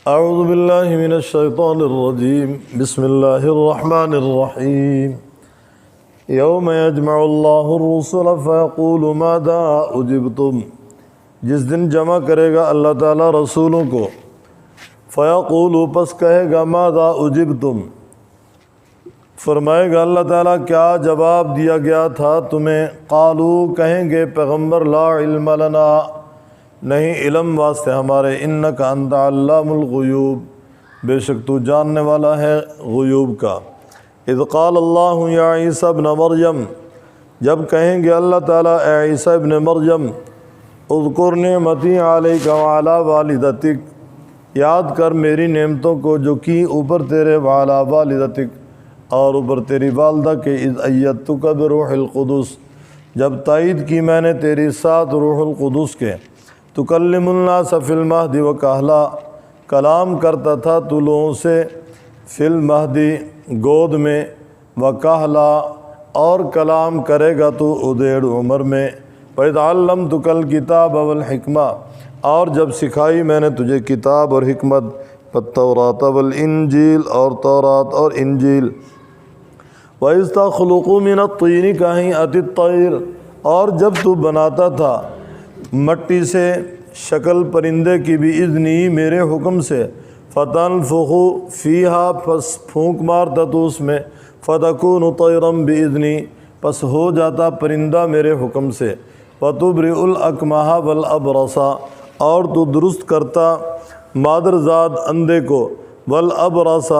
اعوذ باللہ من الشیطان الرجیم بسم اللہ الرحمن الرحیم یوم یجمع اللہ الرسل فیقول ماذا اجبتم، جس دن جمع کرے گا اللہ تعالیٰ رسولوں کو، فیقول پس کہے گا ماذا اجبتم، فرمائے گا اللہ تعالیٰ کیا جواب دیا گیا تھا تمہیں، قالو کہیں گے پیغمبر لا علم لنا، نہیں علم واسطے ہمارے، انک انت علام الغیوب، بے شک تو جاننے والا ہے غیوب کا۔ اذ قال اللہ یا عیسیٰ ابن مریم، جب کہیں گے اللہ تعالیٰ اے عیسیٰ ابن مریم، اذکر نعمتی علیک وعلی والدتک، یاد کر میری نعمتوں کو جو کی اوپر تیرے، وعلی والدتک اور اوپر تیری والدہ کے، اذ ایدتک بروح القدس، جب تائید کی میں نے تیری ساتھ روح القدس کے، تکلم الناس فی المہد وکہلا، کلام کرتا تھا تو لوگوں سے، فی المہد گود میں، وکہلا اور کلام کرے گا تو ادیڑ عمر میں، وَإِذْ عَلَّمْتُكَ الْكِتَابَ وَالْحِکْمَةَ، اور جب سکھائی میں نے تجھے کتاب اور حکمت، وَالتَّوْرَاةَ وَالْإِنْجِيلَ اور تورات اور انجیل، وَإِذْ تَخْلُقُ مِنَ الطِّينِ كَهَيْئَةِ الطَّيْرِ، اور جب تو بناتا تھا مٹی سے شکل پرندے کی، بھی اذنی میرے حکم سے، فَتَنْفُخُ فِيهَا پس پھونک مارتا تو اس میں، فَتَكُونُ طَيْرًا بِإِذْنِي پس ہو جاتا پرندہ میرے حکم سے، وَتُبْرِئُ الْأَكْمَحَ وَالْأَبْرَصَ اور تو درست کرتا مادرزاد اندھے کو، وَالْأَبْرَصَ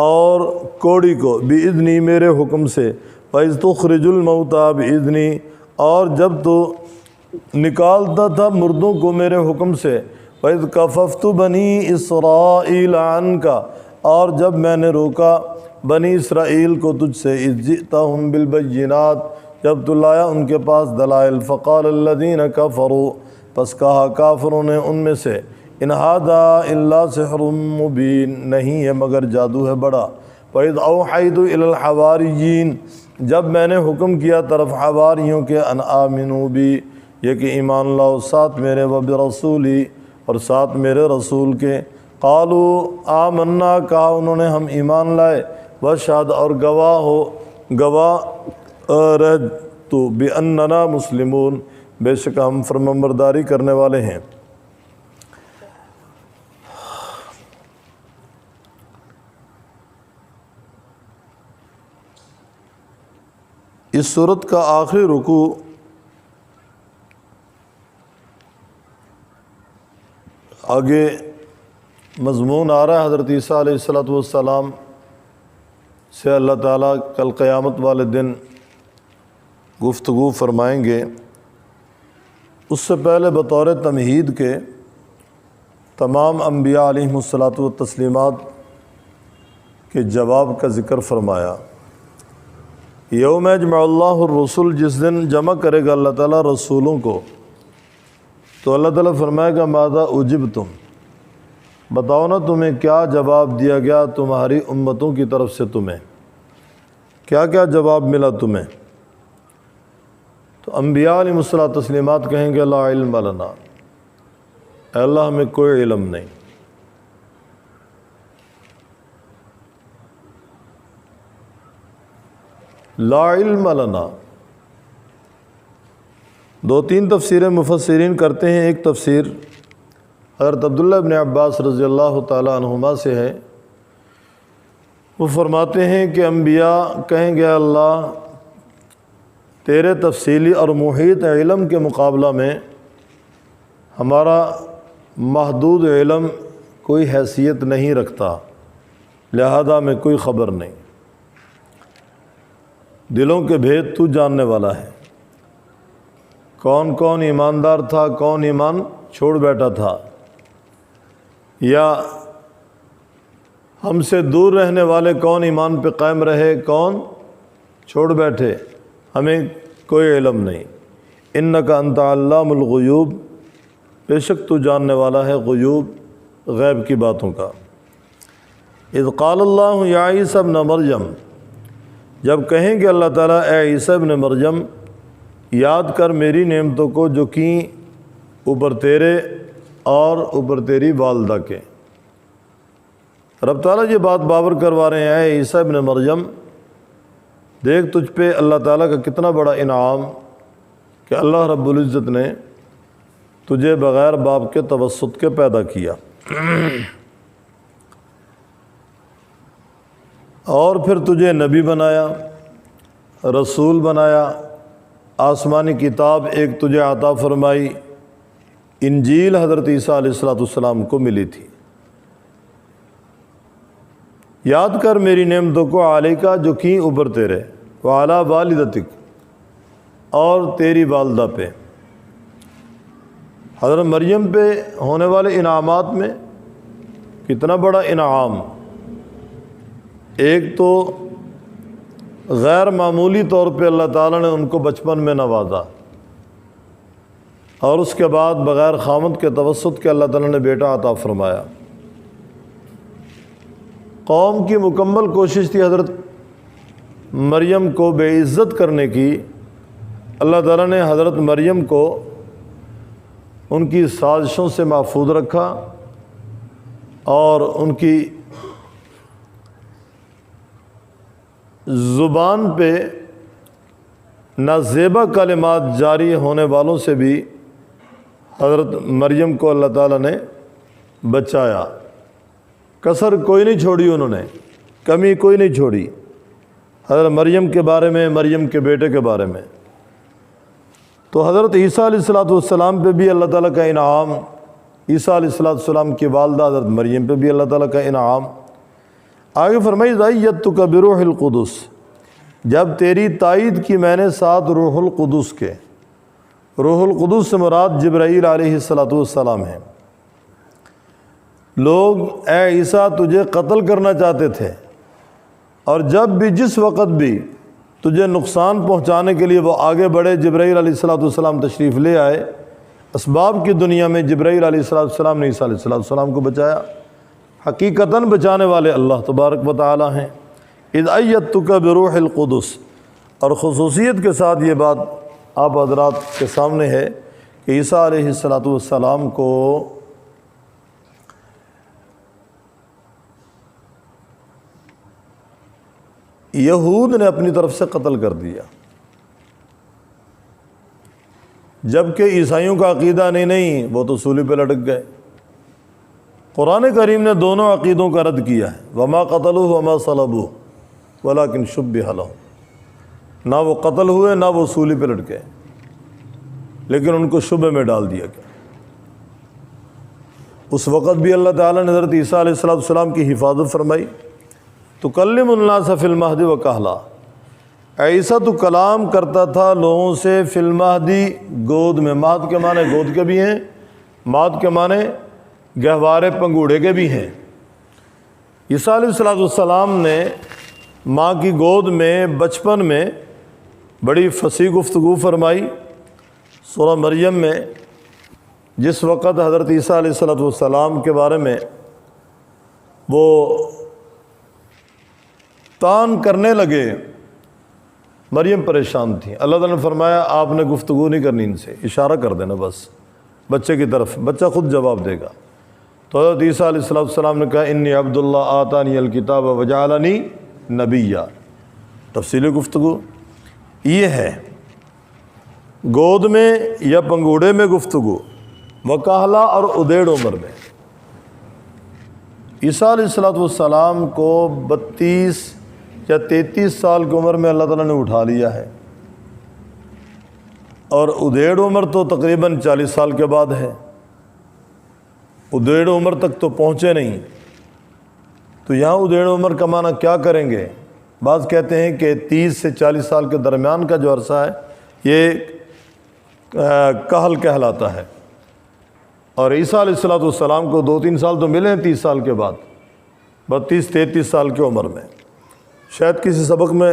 اور کوڑی کو، بِإِذْنِي میرے حکم سے، وَإِذْ تُخْرِجُ الْمَوْتَى بِإِذْنِي اور جب تو نکالتا تھا مردوں کو میرے حکم سے، وَإِذْ كَفَفْتُ بَنِي إِسْرَائِيلَ عَنْكَ اور جب میں نے روکا بنی اسرائیل کو تجھ سے، اِذْ جِئْتَهُمْ بِالْبَيِّنَاتِ جب تو لایا ان کے پاس دلائل، فَقَالَ الَّذِينَ كَفَرُوا پس کہا کافروں نے ان میں سے، إِنْ هَذَا إِلَّا سِحْرٌ مُبِينٌ نہیں ہے مگر جادو ہے بڑا، وَإِذْ أَوْحَيْتُ إِلَى الْحَوَارِيِّينَ جب میں نے حکم کیا طرف حواریوں کے، أَنْ آمِنُوا بِي یہ کہ ایمان لاؤ ساتھ میرے، وَبِرَسُولِي اور ساتھ میرے رسول کے، قالوا آمنا کہا انہوں نے ہم ایمان لائے، واشہد اور گواہ رہ تو، بِأَنَّنَا مُسْلِمُونَ بے شک ہم فرمانبرداری کرنے والے ہیں۔ اس صورت کا آخری رکوع آگے مضمون آ رہا ہے، حضرت عیسیٰ علیہ السلام سے اللہ تعالیٰ کل قیامت والے دن گفتگو فرمائیں گے۔ اس سے پہلے بطور تمہید کے تمام انبیاء علیہم الصلاۃ والتسلیمات کے جواب کا ذکر فرمایا۔ یوم یجمع اللہ الرسل جس دن جمع کرے گا اللہ تعالیٰ رسولوں کو، تو اللہ تعالیٰ فرمائے گا ماذا اجبتم، بتاؤ نا تمہیں کیا جواب دیا گیا تمہاری امتوں کی طرف سے، تمہیں کیا کیا جواب ملا تمہیں۔ تو انبیاء علیہ الصلوۃ والتسلیمات کہیں گے لا علم لنا، اے اللہ ہمیں کوئی علم نہیں، لا علم لنا۔ دو تین تفسیریں مفسرین کرتے ہیں۔ ایک تفسیر حضرت عبداللہ ابن عباس رضی اللہ تعالیٰ عنہما سے ہے، وہ فرماتے ہیں کہ انبیاء کہیں گے اللہ تیرے تفصیلی اور محیط علم کے مقابلہ میں ہمارا محدود علم کوئی حیثیت نہیں رکھتا، لہذا میں کوئی خبر نہیں، دلوں کے بھید تو جاننے والا ہے، کون کون ایماندار تھا، کون ایمان چھوڑ بیٹھا تھا، یا ہم سے دور رہنے والے کون ایمان پہ قائم رہے، کون چھوڑ بیٹھے، ہمیں کوئی علم نہیں۔ انک انت علام الغیوب بے شک تو جاننے والا ہے غیوب، غیب کی باتوں کا۔ اذ قال اللہ یا عیسیٰ ابن مریم جب کہیں گے اللہ تعالیٰ اے عیسیٰ ابن مریم یاد کر میری نعمتوں کو جو کیں اوپر تیرے اور اوپر تیری والدہ کے، رب تعالیٰ یہ بات باور کروا رہے ہیں، اے عیسیٰ ابن مریم، دیکھ تجھ پہ اللہ تعالیٰ کا کتنا بڑا انعام کہ اللہ رب العزت نے تجھے بغیر باپ کے توسط کے پیدا کیا، اور پھر تجھے نبی بنایا، رسول بنایا، آسمانی کتاب ایک تجھے عطا فرمائی۔ انجیل حضرت عیسیٰ علیہ السلام کو ملی تھی۔ یاد کر میری نعمتوں کو علیکا جو کیں اوپر تیرے، وعلی والدتک اور تیری والدہ پہ۔ حضرت مریم پہ ہونے والے انعامات میں کتنا بڑا انعام، ایک تو غیر معمولی طور پہ اللہ تعالیٰ نے ان کو بچپن میں نوازا، اور اس کے بعد بغیر خامد کے توسط کے اللہ تعالیٰ نے بیٹا عطا فرمایا۔ قوم کی مکمل کوشش تھی حضرت مریم کو بے عزت کرنے کی، اللہ تعالیٰ نے حضرت مریم کو ان کی سازشوں سے محفوظ رکھا، اور ان کی زبان پہ نازیبا کلمات جاری ہونے والوں سے بھی حضرت مریم کو اللہ تعالیٰ نے بچایا۔ کسر کوئی نہیں چھوڑی، انہوں نے کمی کوئی نہیں چھوڑی حضرت مریم کے بارے میں، مریم کے بیٹے کے بارے میں۔ تو حضرت عیسیٰ علیہ السلام پہ بھی اللہ تعالیٰ کا انعام، عیسیٰ علیہ السلام کی والدہ حضرت مریم پہ بھی اللہ تعالیٰ کا انعام۔ آگے فرمائی زیدتک بروح القدس، جب تیری تائید کی میں نے ساتھ روح القدس کے۔ روح القدس سے مراد جبرائیل علیہ السلام ہیں۔ لوگ اے عیسیٰ تجھے قتل کرنا چاہتے تھے، اور جب بھی جس وقت بھی تجھے نقصان پہنچانے کے لیے وہ آگے بڑھے، جبرائیل علیہ السلام تشریف لے آئے۔ اسباب کی دنیا میں جبرائیل علیہ السلام نے عیسیٰ علیہ السلام کو بچایا۔ حقیقتاً بچانے والے اللہ تبارک و تعالی ہیں۔ اذ ایدتک بروح القدس، اور خصوصیت کے ساتھ یہ بات آپ حضرات کے سامنے ہے کہ عیسیٰ علیہ السلام کو یہود نے اپنی طرف سے قتل کر دیا، جبکہ عیسائیوں کا عقیدہ نہیں، وہ تو صلیب پہ لٹک گئے۔ قرآن کریم نے دونوں عقیدوں کا رد کیا ہے، وما قتلوہ وما صلبوہ ولکن شبہ لہم، نہ وہ قتل ہوئے نہ وہ صلیب پہ لٹکے، لیکن ان کو شبہ میں ڈال دیا گیا۔ اس وقت بھی اللہ تعالیٰ نے حضرت عیسیٰ علیہ السلام کی حفاظت فرمائی۔ تکلم الناس فی المہد وکہلا، اے عیسیٰ تو کلام کرتا تھا لوگوں سے فی المہدی، گود میں۔ مہد کے معنی گود کے بھی ہیں، مہد کے معنی گہوارے پنگوڑے کے بھی ہیں۔ عیسیٰ علیہ السلام نے ماں کی گود میں بچپن میں بڑی فصیح گفتگو فرمائی۔ سورہ مریم میں جس وقت حضرت عیسیٰ علیہ السلام کے بارے میں وہ تان کرنے لگے، مریم پریشان تھی۔ اللہ تعالیٰ نے فرمایا آپ نے گفتگو نہیں کرنی ان سے، اشارہ کر دینا بس بچے کی طرف، بچہ خود جواب دے گا۔ تو حضرت عیسیٰ علیہ السلام نے کہا انی عبداللہ آتانی الکتاب وجعلنی نبیّ۔ تفصیلی گفتگو یہ ہے، گود میں یا پنگوڑے میں گفتگو، وکہلا اور ادیڑ عمر میں۔ عیسیٰ علیہ السلام کو 32 یا 33 سال کی عمر میں اللہ تعالیٰ نے اٹھا لیا ہے، اور ادیڑ عمر تو تقریباً 40 سال کے بعد ہے۔ ادیڑ عمر تک تو پہنچے نہیں، تو یہاں ادیڑ عمر کا معنی کیا کریں گے؟ بعض کہتے ہیں کہ 30 سے 40 سال کے درمیان کا جو عرصہ ہے یہ کہل کہلاتا ہے، اور عیسیٰ علیہ السلام کو 2-3 سال تو ملے ہیں 30 سال کے بعد، 32-33 سال کی عمر میں۔ شاید کسی سبق میں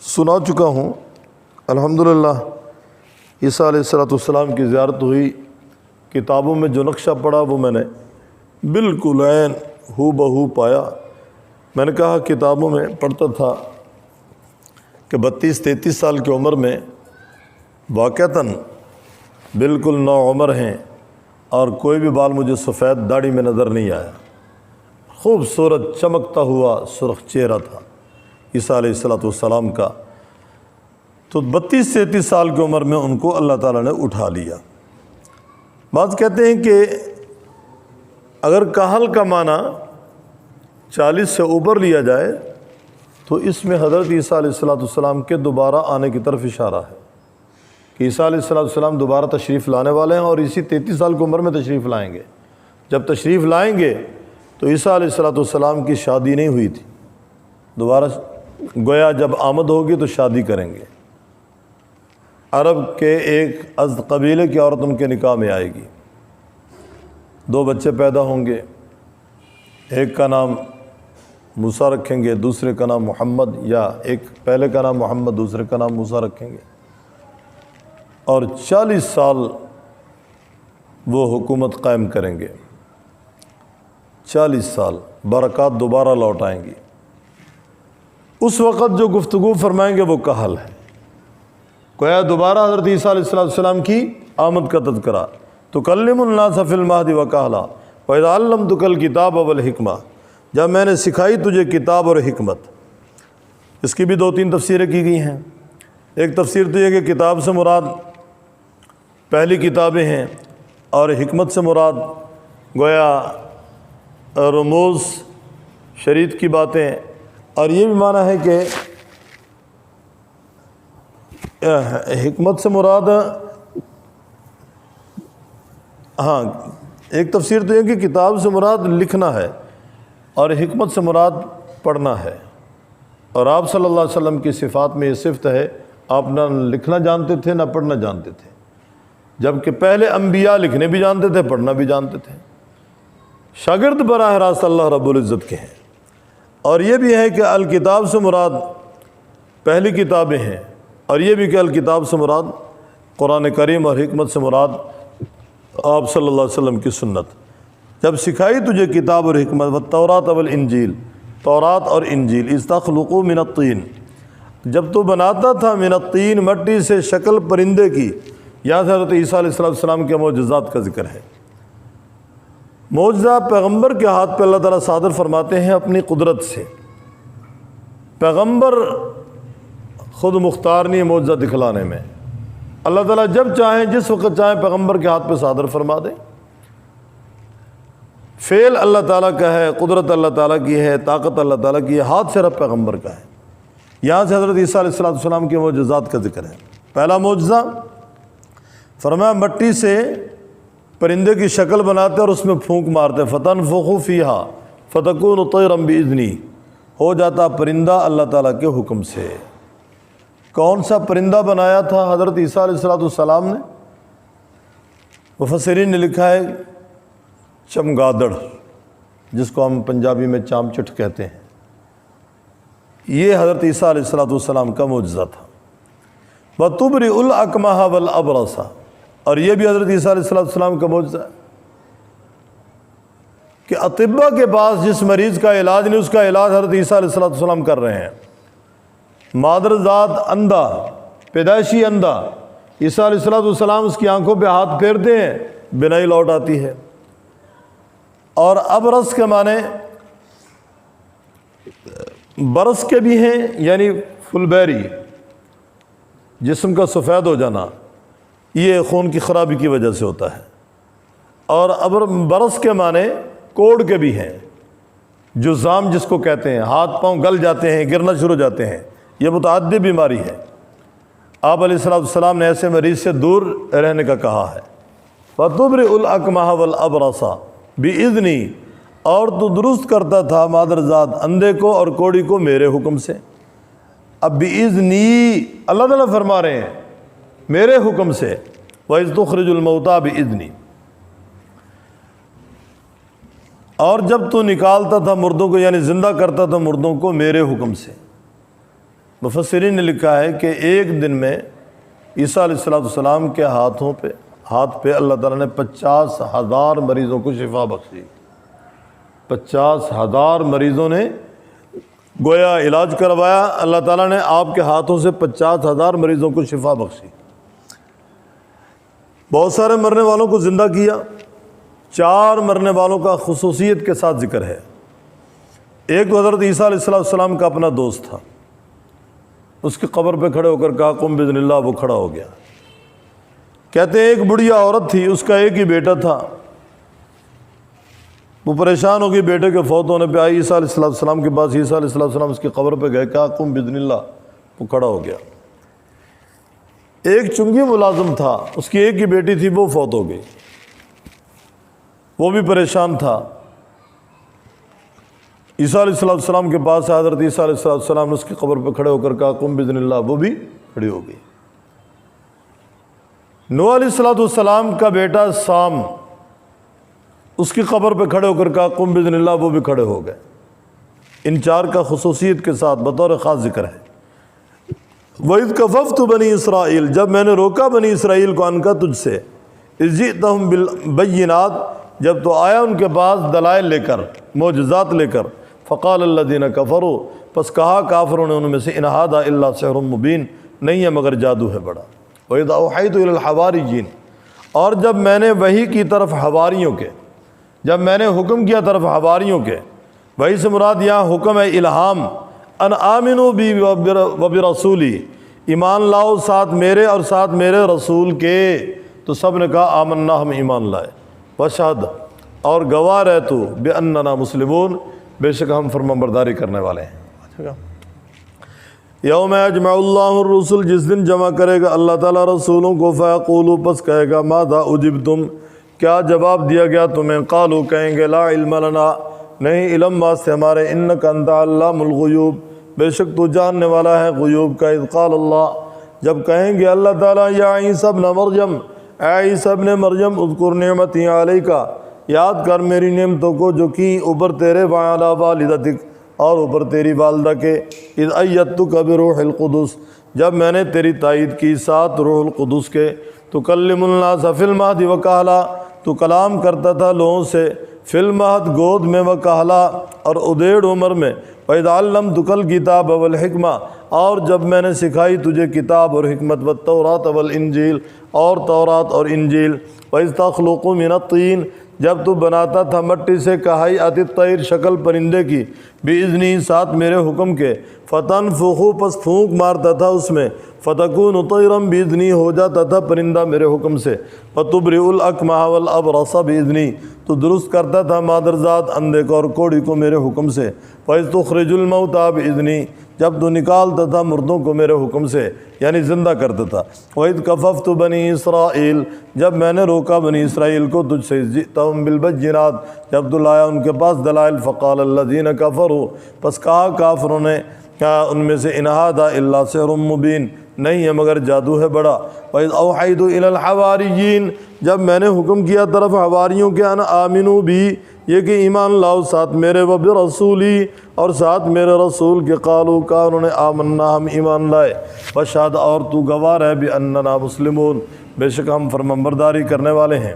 سنا چکا ہوں، الحمدللہ عیسیٰ علیہ السلام کی زیارت ہوئی، کتابوں میں جو نقشہ پڑھا وہ میں نے بالکل عین ہو بہو پایا۔ میں نے کہا کتابوں میں پڑھتا تھا کہ 32-33 سال کی عمر میں واقعتاً بالکل نوعمر ہیں، اور کوئی بھی بال مجھے سفید داڑھی میں نظر نہیں آیا۔ خوبصورت چمکتا ہوا سرخ چہرہ تھا عیسیٰ علیہ السلام کا۔ تو 32-33 سال کی عمر میں ان کو اللہ تعالیٰ نے اٹھا لیا۔ بعض کہتے ہیں کہ اگر کہل کا معنی 40 سے اوپر لیا جائے تو اس میں حضرت عیسیٰ علیہ السلام کے دوبارہ آنے کی طرف اشارہ ہے کہ عیسیٰ علیہ السلام دوبارہ تشریف لانے والے ہیں اور اسی 33 سال کی عمر میں تشریف لائیں گے۔ جب تشریف لائیں گے تو عیسیٰ علیہ السلام کی شادی نہیں ہوئی تھی، دوبارہ گویا جب آمد ہوگی تو شادی کریں گے۔ عرب کے ایک ازد قبیلے کی عورت ان کے نکاح میں آئے گی، 2 بچے پیدا ہوں گے، ایک کا نام موسیٰ رکھیں گے، دوسرے کا نام محمد، یا ایک پہلے کا نام محمد دوسرے کا نام موسیٰ رکھیں گے، اور 40 سال وہ حکومت قائم کریں گے۔ 40 سال برکات دوبارہ لوٹ آئیں گی۔ اس وقت جو گفتگو فرمائیں گے وہ کہل ہے، گویا دوبارہ حضرت عیسیٰ علیہ السلام کی آمد کا تذکرہ۔ تکلم الناس فی المہد وکہلا وَإِذْ عَلَّمْتُكَ الْكِتَابَ وَالْحِکمہ، جب میں نے سکھائی تجھے کتاب اور حکمت۔ اس کی بھی 2-3 تفسیریں کی گئی ہیں۔ ایک تفسیر تو یہ کہ کتاب سے مراد پہلی کتابیں ہیں اور حکمت سے مراد گویا رموز شریعت کی باتیں، اور یہ بھی معنی ہے کہ حکمت سے مراد، ہاں ایک تفسیر تو یہ کہ کتاب سے مراد لکھنا ہے اور حکمت سے مراد پڑھنا ہے، اور آپ صلی اللہ علیہ وسلم کی صفات میں یہ صفت ہے، آپ نہ لکھنا جانتے تھے نہ پڑھنا جانتے تھے، جبکہ پہلے انبیاء لکھنے بھی جانتے تھے پڑھنا بھی جانتے تھے۔ شاگرد براہ راست اللہ رب العزت کے ہیں۔ اور یہ بھی ہے کہ الکتاب سے مراد پہلی کتابیں ہیں، اور یہ بھی کہ الکتاب سے مراد قرآن کریم، اور حکمت سے مراد آپ صلی اللہ علیہ وسلم کی سنت۔ جب سکھائی تجھے کتاب اور حکمت، والتوراۃ والانجیل، تورات اور انجیل، اذ تخلق من الطین، جب تو بناتا تھا من الطین، مٹی سے شکل پرندے کی۔ یہاں سے حضرت عیسیٰ علیہ السلام کے معجزات کا ذکر ہے۔ معجزہ پیغمبر کے ہاتھ پہ اللہ تعالیٰ صادر فرماتے ہیں اپنی قدرت سے۔ پیغمبر خود مختار نہیں ہے معجزہ دکھلانے میں، اللہ تعالیٰ جب چاہیں جس وقت چاہیں پیغمبر کے ہاتھ پہ صادر فرما دیں۔ فعل اللہ تعالیٰ کا ہے، قدرت اللہ تعالیٰ کی ہے، طاقت اللہ تعالیٰ کی ہے، ہاتھ سے رب پیغمبر کا ہے۔ یہاں سے حضرت عیسیٰ علیہ السلام کے معجزات کا ذکر ہے۔ پہلا معجزہ فرمایا مٹی سے پرندے کی شکل بناتے اور اس میں پھونک مارتے، فتنفخ فیہا فتکون طیرا باذنی، ہو جاتا پرندہ اللہ تعالیٰ کے حکم سے۔ کون سا پرندہ بنایا تھا حضرت عیسیٰ علیہ السلام نے؟ مفسرین نے لکھا ہے چمگادڑ، جس کو ہم پنجابی میں چام چٹ کہتے ہیں۔ یہ حضرت عیسیٰ علیہ السلام کا معجزہ تھا۔ وَتُبْرِئُ الْأَكْمَحَ وَالْأَبْرَصَ، اور یہ بھی حضرت عیسیٰ علیہ السلام کا معجزہ ہے کہ اطباء کے پاس جس مریض کا علاج نہیں، اس کا علاج حضرت عیسیٰ علیہ السلام کر رہے ہیں۔ مادرزاد اندھا، پیدائشی اندھا، عیسیٰ علیہ السلام اس کی آنکھوں پہ ہاتھ پھیرتے ہیں، بینائی لوٹ آتی ہے۔ اور ابرص کے معنی برس کے بھی ہیں، یعنی فلبیری، جسم کا سفید ہو جانا، یہ خون کی خرابی کی وجہ سے ہوتا ہے۔ اور برس کے معنی کوڑ کے بھی ہیں، جزام جس کو کہتے ہیں، ہاتھ پاؤں گل جاتے ہیں، گرنا شروع ہو جاتے ہیں، یہ متعدی بیماری ہے۔ آپ علیہ السلام نے ایسے مریض سے دور رہنے کا کہا ہے۔ وَتُبْرِئُ الْأَكْمَحَ وَالْأَبْرَصَ بِإِذْنِی، اور تو درست کرتا تھا مادرزاد اندھے کو اور کوڑی کو میرے حکم سے۔ اب بِإِذْنِی اللہ تعالیٰ فرما رہے ہیں میرے حکم سے۔ وَإِذْ تُخْرِجُ الْمَوْتَى بِإِذْنِی، اور جب تو نکالتا تھا مردوں کو، یعنی زندہ کرتا تھا مردوں کو میرے حکم سے۔ مفسرین نے لکھا ہے کہ ایک دن میں عیسیٰ علیہ السلام کے ہاتھ پہ اللہ تعالیٰ نے 50,000 مریضوں کو شفا بخشی۔ 50,000 مریضوں نے گویا علاج کروایا، اللہ تعالیٰ نے آپ کے ہاتھوں سے 50,000 مریضوں کو شفا بخشی۔ بہت سارے مرنے والوں کو زندہ کیا۔ 4 مرنے والوں کا خصوصیت کے ساتھ ذکر ہے۔ ایک تو حضرت عیسیٰ علیہ السلام کا اپنا دوست تھا، اس کی قبر پہ کھڑے ہو کر کہا قم بإذن اللہ، وہ کھڑا ہو گیا۔ کہتے ہیں ایک بڑھیا عورت تھی، اس کا ایک ہی بیٹا تھا، وہ پریشان ہو گئی بیٹے کے فوت ہونے پہ، آئی عیسیٰ علیہ السلام کے پاس، عیسیٰ علیہ السلام اس کی قبر پہ گئے، کہا قم بإذن اللہ، وہ کھڑا ہو گیا۔ ایک چنگی ملازم تھا، اس کی ایک ہی بیٹی تھی، وہ فوت ہو گئی، وہ بھی پریشان تھا۔ عیسیٰ علیہ السلام کے پاس حضرت عیسیٰ علیہ السلام نے اس کی قبر پہ کھڑے ہو کر کہا قم بإذن اللہ، وہ بھی کھڑی ہو گئی۔ نوح علیہ السلام کا بیٹا سام، اس کی قبر پہ کھڑے ہو کر کہا قم بإذن اللہ، وہ بھی کھڑے ہو گئے۔ ان چار کا خصوصیت کے ساتھ بطور خاص ذکر ہے۔ وَإِذْ كَفَفْتُ بَنِي اسرائیل، جب میں نے روکا بنی اسرائیل کو عنک تجھ سے، اذ جئتہم بالبینات، جب تو آیا ان کے پاس دلائل لے کر، معجزات لے کر، فقال الذین کفروا، پس کہا کافروں نے ان میں سے ان ھذا الا سحر مبین، نہیں ہے مگر جادو ہے بڑا۔ وَإِذْ أَوْحَيْتُ إِلَى الْحَوَارِيِّينَ، اور جب میں نے وحی کی طرف حواریوں کے، جب میں نے حکم کیا طرف حواریوں کے، وحی سے مراد یہاں حکم ہے الہام، ان آمنوا بی وبرسولی، ایمان لاؤ ساتھ میرے اور ساتھ میرے رسول کے، تو سب نے کہا آمنا، ہم ایمان لائے، وشہد، اور گواہ رہ تو بأننا مسلمون، بے شک ہم فرمانبرداری کرنے والے ہیں۔ یوم یجمع اللہ الرسل، جس دن جمع کرے گا اللہ تعالیٰ رسولوں کو، فیقولوا، پس کہے گا ماذا اجبتم، کیا جواب دیا گیا تمہیں، قالوا، کہیں گے لا علم لنا، نہیں علم واسطے ہمارے، انک انت علام الغیوب، بے شک تو جاننے والا ہے غیوب کا۔ اذ قال اللہ، جب کہیں گے اللہ تعالیٰ یا عیسیٰ ابن مریم، اے عیسیٰ ابن مریم، اذکر نعمتی علیکا، یاد کر میری نعمتوں کو جو کی اوپر تیرے، وعلی والدتک، اور اوپر تیری والدہ کے، اذ ایدتک بروح القدس، جب میں نے تیری تائید کی ساتھ روح القدس کے، تکلم الناس فی المہد وکہلا، تو کلام کرتا تھا لوگوں سے، فی المہد گود میں، وکہلا، اور ادیڑ عمر میں، وَإِذْ عَلَّمْتُكَ الْكِتَابَ وَالْحِکْمَةَ، اور جب میں نے سکھائی تجھے کتاب اور حکمت، وَالتَّوْرَاةَ وَالْإِنجِیل، اور تورات اور انجیل، وَإِذْ تَخْلُقُ مِنَ الطِّینِ، جب تو بناتا تھا مٹی سے، کہیئۃ الطیر، شکل پرندے کی، بِإِذْنِی، ساتھ میرے حکم کے، فَتَنْفُخُ، پس پھونک مارتا تھا اس میں، فَتَكُونُ طَيْرًا بِإِذْنِی، ہو جاتا تھا پرندہ میرے حکم سے، وَتُبْرِئُ الْأَكْمَحَ وَالْأَبْرَصَ بِإِذْنِی، تو درست کرتا تھا مادرزاد اندھے کو اور کوڑی کو میرے حکم سے، وَإِذْ تُخْرِجُ الْمَوْتَىٰ بِإِذْنِی، جب تو نکالتا تھا مردوں کو میرے حکم سے، یعنی زندہ کرتا تھا، وَإِذْ كَفَفْتُ بَنِي اسرائیل، جب میں نے روکا بنی اسرائیل کو تجھ سے، جئتہم بالبینات، جب تو لایا ان کے پاس دلائل، فقال الذین کفروا، پس کہا کافروں نے، کیا ان میں سے ان ھذا الا سحر مبین، نہیں ہے مگر جادو ہے بڑا۔ وَإِذْ أَوْحَيْتُ إِلَى الْحَوَارِيِّينَ، جب میں نے حکم کیا طرف حواریوں کے، ان آمنوا بھی، یہ کہ ایمان لاؤ ساتھ میرے، وبرسولی، اور ساتھ میرے رسول کے، قالوا، کہا انہوں نے آمنا، ہم ایمان لائے، وشہد، اور تو گواہ ہے، بأننا مسلمون، بے شک ہم فرمانبرداری کرنے والے ہیں۔